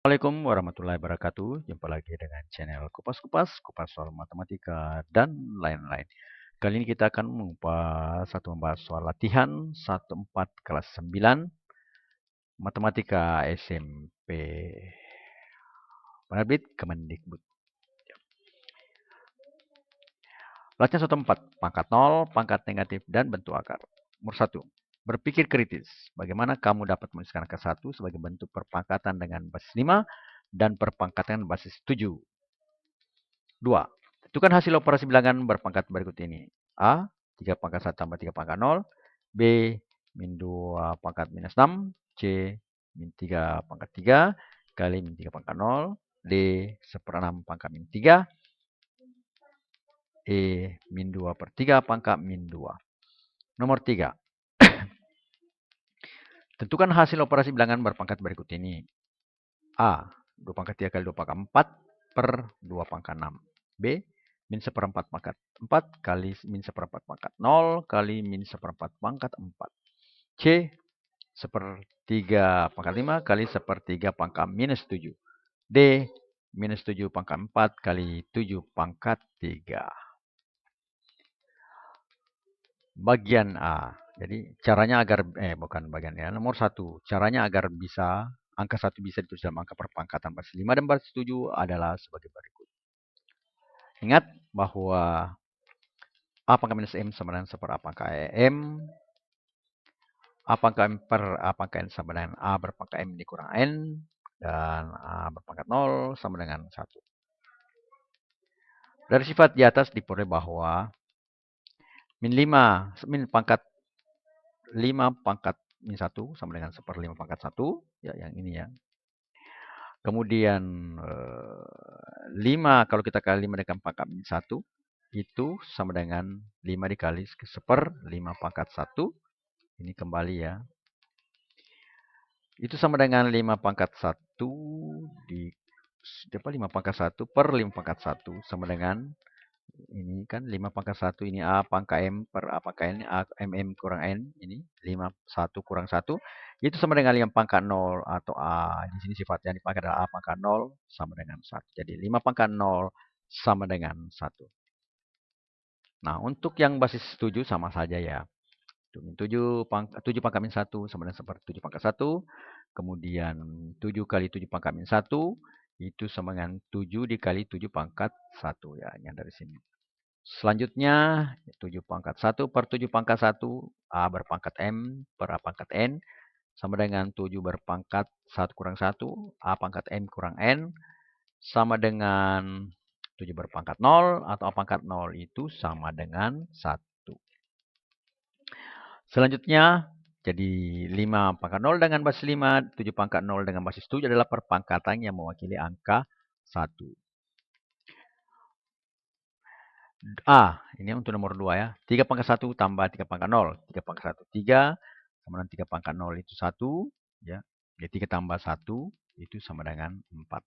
Assalamualaikum warahmatullahi wabarakatuh. Jumpa lagi dengan channel Kupas soal matematika dan lain-lain. Kali ini kita akan membahas soal latihan 14 kelas 9 matematika SMP. Penerbit Kemendikbud. Latihan 14, pangkat 0, pangkat negatif, dan bentuk akar. Nomor 1. Berpikir kritis. Bagaimana kamu dapat menuliskan angka 1 sebagai bentuk perpangkatan dengan basis 5 dan perpangkatan basis 7. 2. Tentukan hasil operasi bilangan berpangkat berikut ini. A. 3 pangkat 1 tambah 3 pangkat 0. B. Min 2 pangkat minus 6. C. Min 3 pangkat 3 kali min 3 pangkat 0. D. 1/6 pangkat min 3. E. Min 2 per 3 pangkat min 2. Nomor 3. Tentukan hasil operasi bilangan berpangkat berikut ini. A. 2 pangkat 3 kali 2 pangkat 4 per 2 pangkat 6. B. Min 1/4 pangkat 4 kali min 1/4 pangkat 0 kali min 1/4 pangkat 4. C. 1/3 pangkat 5 kali 1/3 pangkat minus 7. D. Minus 7 pangkat 4 kali 7 pangkat 3. Bagian A. Jadi caranya agar, bukan bagian ya. Nomor 1. Caranya agar bisa angka 1 bisa ditulis dalam angka perpangkatan basis 5 dan basis 7 adalah sebagai berikut. Ingat bahwa A pangkat minus M sama dengan 1 per A pangkat M. A pangkat M per A pangkat N sama dengan A berpangkat M dikurang N. Dan A berpangkat 0 sama dengan 1. Dari sifat di atas diperoleh bahwa min 5, min pangkat 5 pangkat min 1 sama dengan 1/5 pangkat 1. Ya, yang ini ya. Kemudian 5 kalau kita kali 5 dengan pangkat min 1. Itu sama dengan 5 dikali 1/5 pangkat 1. Ini kembali ya. Itu sama dengan 5 pangkat 1 di 5 pangkat 1 per 5 pangkat 1 sama dengan ini kan 5 pangkat 1 ini A pangkat M per A pangkat N, A, MM kurang N, ini 5, 1 kurang 1. Itu sama dengan 5 pangkat 0 atau A. Di sini sifatnya dipakai adalah A pangkat 0 sama dengan 1. Jadi 5 pangkat 0 sama dengan 1. Nah, untuk yang basis 7 sama saja ya. 7 pangkat min 1 sama dengan 1/7 pangkat 1. Kemudian 7 kali 7 pangkat min 1. Itu sama dengan 7 dikali 7 pangkat 1. Ya, yang dari sini. Selanjutnya 7 pangkat 1 per 7 pangkat 1. A berpangkat M per A pangkat N. Sama dengan 7 berpangkat 1 kurang 1. A pangkat M kurang N. Sama dengan 7 berpangkat 0 atau A pangkat 0 itu sama dengan 1. Selanjutnya, jadi 5 pangkat 0 dengan basis 5, 7 pangkat 0 dengan basis 7 adalah perpangkatan yang mewakili angka 1. A, ini untuk nomor 2 ya. 3 pangkat 1 tambah 3 pangkat 0. 3 pangkat 1, 3. Sama dengan 3 pangkat 0 itu 1. Ya. Jadi 3 tambah 1 itu sama dengan 4.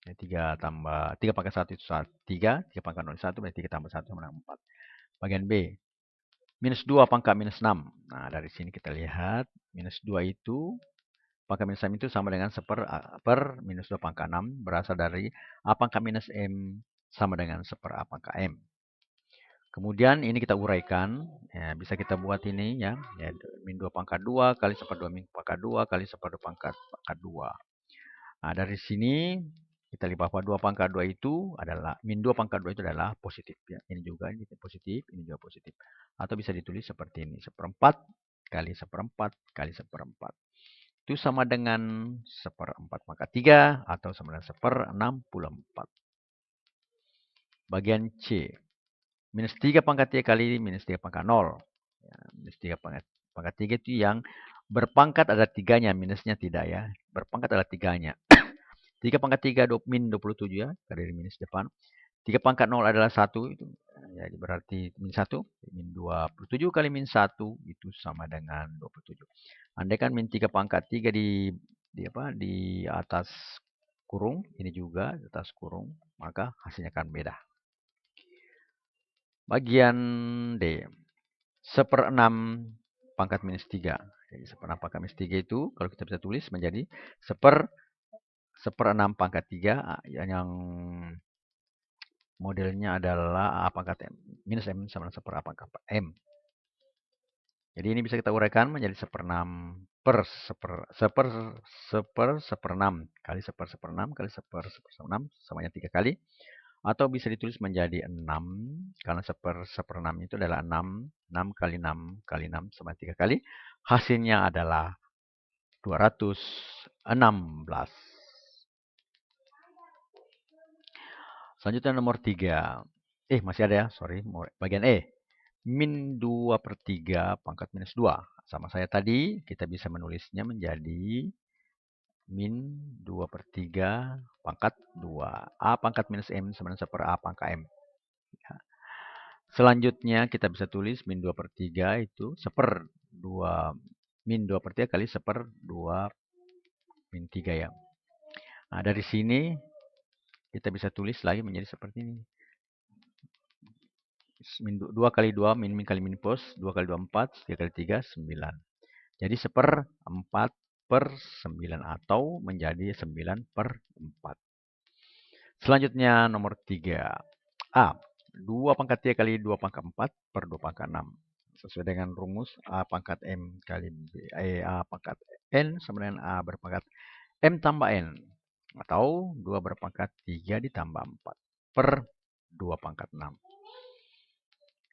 Ya, 3 pangkat 1 itu 3. 3 pangkat 0 itu 1. Berarti 3 tambah 1 sama dengan 4. Bagian B. Minus 2 pangkat minus 6. Nah, dari sini kita lihat. Minus 2 itu pangkat minus 6 itu sama dengan 1 per minus 2 pangkat 6. Berasal dari A pangkat minus M sama dengan 1 per A pangkat M. Kemudian ini kita uraikan. Ya, bisa kita buat ini ya. Min 2 pangkat 2 kali 1/2 min pangkat 2 kali 1/2 pangkat 2. Nah, dari sini kita lihat bahwa 2 pangkat 2 itu adalah, min 2 pangkat 2 itu adalah positif. Ya. Ini juga ini positif, ini juga positif. Atau bisa ditulis seperti ini. 1/4 kali 1/4 kali 1/4. Itu sama dengan 1/4 pangkat 3 atau sama dengan 1/64. Bagian C. Minus 3 pangkat 3 kali minus 3 pangkat 0. Ya, minus 3 pangkat 3 itu yang berpangkat ada 3-nya, minusnya tidak ya. Berpangkat adalah 3-nya. 3 pangkat 3 min 27 ya, dari minus depan. 3 pangkat 0 adalah 1 itu. Jadi berarti min 1, min 27 kali min 1 itu sama dengan 27. Andai kan min 3 pangkat 3 di atas kurung, ini juga di atas kurung, maka hasilnya akan beda. Bagian D. 1/6 pangkat minus 3. Jadi 1/6 pangkat minus 3 itu kalau kita bisa tulis menjadi 1/6 pangkat 3 yang modelnya adalah A pangkat M minus M sama dengan 1/A pangkat M. Jadi ini bisa kita uraikan menjadi 1/6 per 1/6 kali 1/6 kali 1/6 samanya 3 kali. Atau bisa ditulis menjadi 6 karena 1/6 itu adalah 6. 6 kali 6 kali 6 sama 3 kali. Hasilnya adalah 216. Selanjutnya nomor 3. Masih ada ya, sorry. Bagian E. Min 2/3 pangkat minus 2. Sama saya tadi, kita bisa menulisnya menjadi min 2/3 pangkat 2. A pangkat minus M sama dengan 1/A pangkat M. Ya. Selanjutnya kita bisa tulis min 2/3 itu 1/2. Min 2/3 kali 1/2 min 3 ya. Nah, dari sini kita bisa tulis lagi menjadi seperti ini. 2 kali 2, min kali min pos, 2 kali 2, 4, 3 kali 3, 9. Jadi 1/4/9 atau menjadi 9/4. Selanjutnya nomor 3. A. 2 pangkat 3 kali 2 pangkat 4 per 2 pangkat 6. Sesuai dengan rumus A pangkat M kali A pangkat N sama dengan A berpangkat M tambah N. Atau 2 berpangkat 3 ditambah 4 per 2 pangkat 6.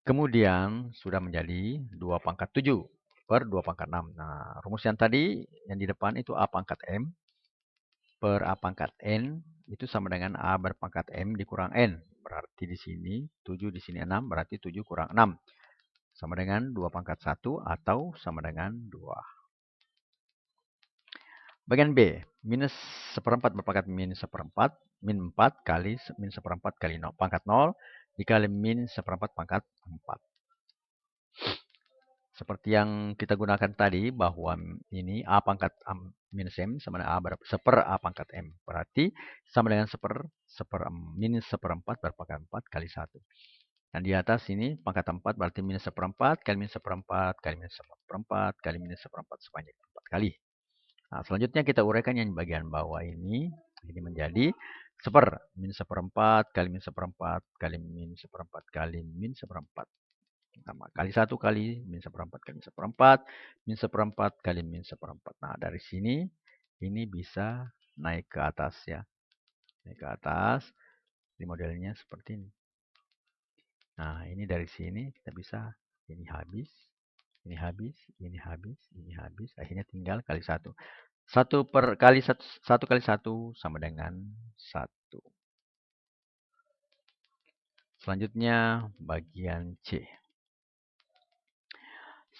Kemudian sudah menjadi 2 pangkat 7 per 2 pangkat 6. Nah, rumus yang tadi yang di depan itu A pangkat M per A pangkat N itu sama dengan A berpangkat M dikurang N. Berarti di sini 7 di sini 6 berarti 7 kurang 6. Sama dengan 2 pangkat 1 atau sama dengan 2. Bagian B, minus 1/4 berpangkat min 1/4, min 4 kali min 1/4 kali 0, pangkat 0 dikali min 1/4 pangkat 4. Seperti yang kita gunakan tadi bahwa ini A pangkat minus M sama dengan A 1/A pangkat M. Berarti sama dengan min 1/4 berpangkat 4 kali 1. Dan di atas ini pangkat 4 berarti minus 1/4 kali minus 1/4 kali minus 1/4 kali minus 1/4 sebanyak 4 kali. Nah, selanjutnya kita uraikan yang bagian bawah ini menjadi min 1/4 kali min 1/4 kali min 1/4 kali min 1/4. Sama kali 1 kali min 1/4 kali min 1/4 min 1/4 kali min 1/4. Nah, dari sini ini bisa naik ke atas ya. Naik ke atas. Di modelnya seperti ini. Nah, ini dari sini kita bisa ini habis, ini habis, ini habis, ini habis. Akhirnya tinggal kali 1. 1 kali 1 sama dengan 1. Selanjutnya bagian C.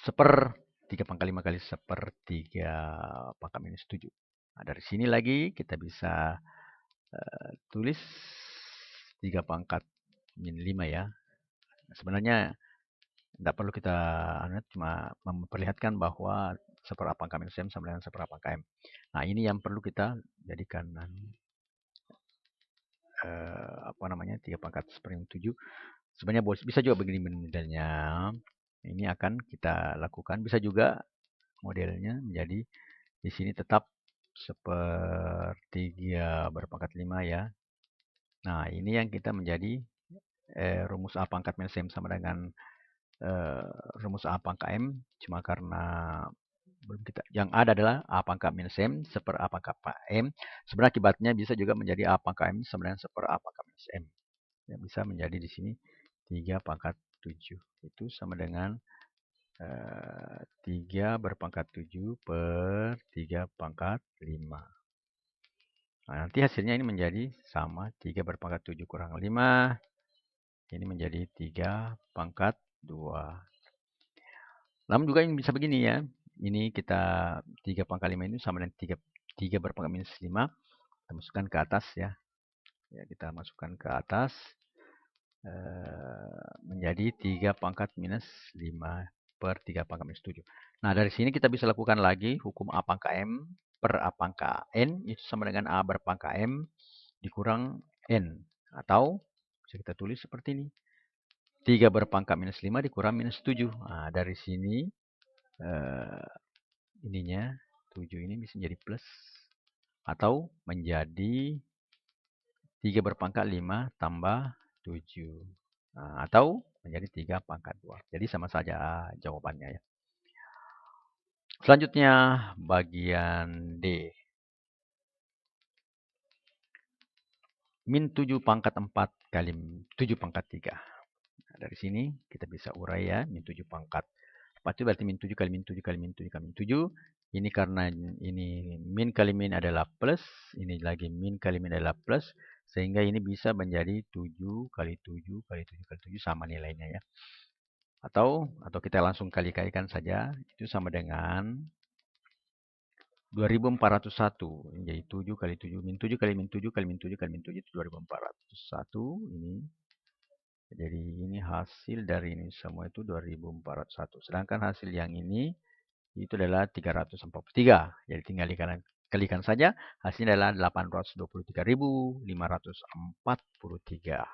1/3 pangkat 5 kali 1/3 pangkat minus 7. Nah, dari sini lagi kita bisa tulis 3 pangkat min 5 ya. Sebenarnya tidak perlu kita cuma memperlihatkan bahwa 1/4 pangkat minus M sama dengan 1/4 pangkat M. Nah, ini yang perlu kita jadikan 3 pangkat 1/7. Sebenarnya bisa juga begini modelnya. Ini akan kita lakukan. Bisa juga modelnya menjadi di sini tetap 1/3 berpangkat 5 ya. Nah, ini yang kita menjadi rumus A pangkat minus M sama dengan rumus A pangkat M. Cuma karena belum yang ada adalah A pangkat minus M 1/A pangkat M. Sebenarnya akibatnya bisa juga menjadi A pangkat M sama dengan 1/A pangkat minus M. Yang bisa menjadi di sini 3 pangkat 7. Itu sama dengan 3 berpangkat 7 per 3 pangkat 5. Nah, nanti hasilnya ini menjadi sama 3 berpangkat 7 kurang 5. Ini menjadi 3 pangkat 2. Namun juga ini bisa begini ya. Ini kita 3 pangkat 5 ini sama dengan 3 berpangkat minus 5. Kita masukkan ke atas ya. Ya, kita masukkan ke atas. Menjadi 3 pangkat minus 5 per 3 pangkat minus 7. Nah, dari sini kita bisa lakukan lagi hukum A pangkat M per A pangkat N. Itu sama dengan A berpangkat M dikurang N. Atau bisa kita tulis seperti ini. 3 berpangkat minus 5 dikurang minus 7. Nah, dari sini ininya 7 ini bisa menjadi plus atau menjadi 3 berpangkat 5 tambah 7. Nah, atau menjadi 3 pangkat 2. Jadi sama saja jawabannya ya. Selanjutnya bagian D. Min 7 pangkat 4 kali 7 pangkat 3. Nah, dari sini kita bisa urai ya. Min 7 pangkat 4 itu berarti min 7 kali min 7 kali min 7 kali min 7. Ini karena ini min kali min adalah plus. Ini lagi min kali min adalah plus. Sehingga ini bisa menjadi 7 kali 7 kali 7 kali 7 sama nilainya ya. Atau kita langsung kali-kalikan saja. Itu sama dengan 2401. Jadi 7 kali 7. Min 7 kali min 7 kali min 7 kali min 7 itu 2401. Ini. Jadi ini hasil dari ini semua itu 2401. Sedangkan hasil yang ini itu adalah 343. Jadi tinggal kalikan saja. Hasilnya adalah 823.543.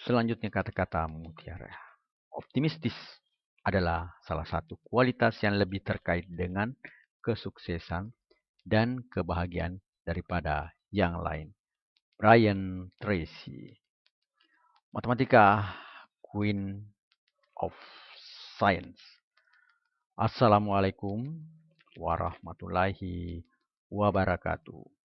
Selanjutnya kata-kata mutiara. Optimistis adalah salah satu kualitas yang lebih terkait dengan kesuksesan dan kebahagiaan daripada yang lain. Brian Tracy. Matematika, Queen of Science. Assalamualaikum warahmatullahi wabarakatuh.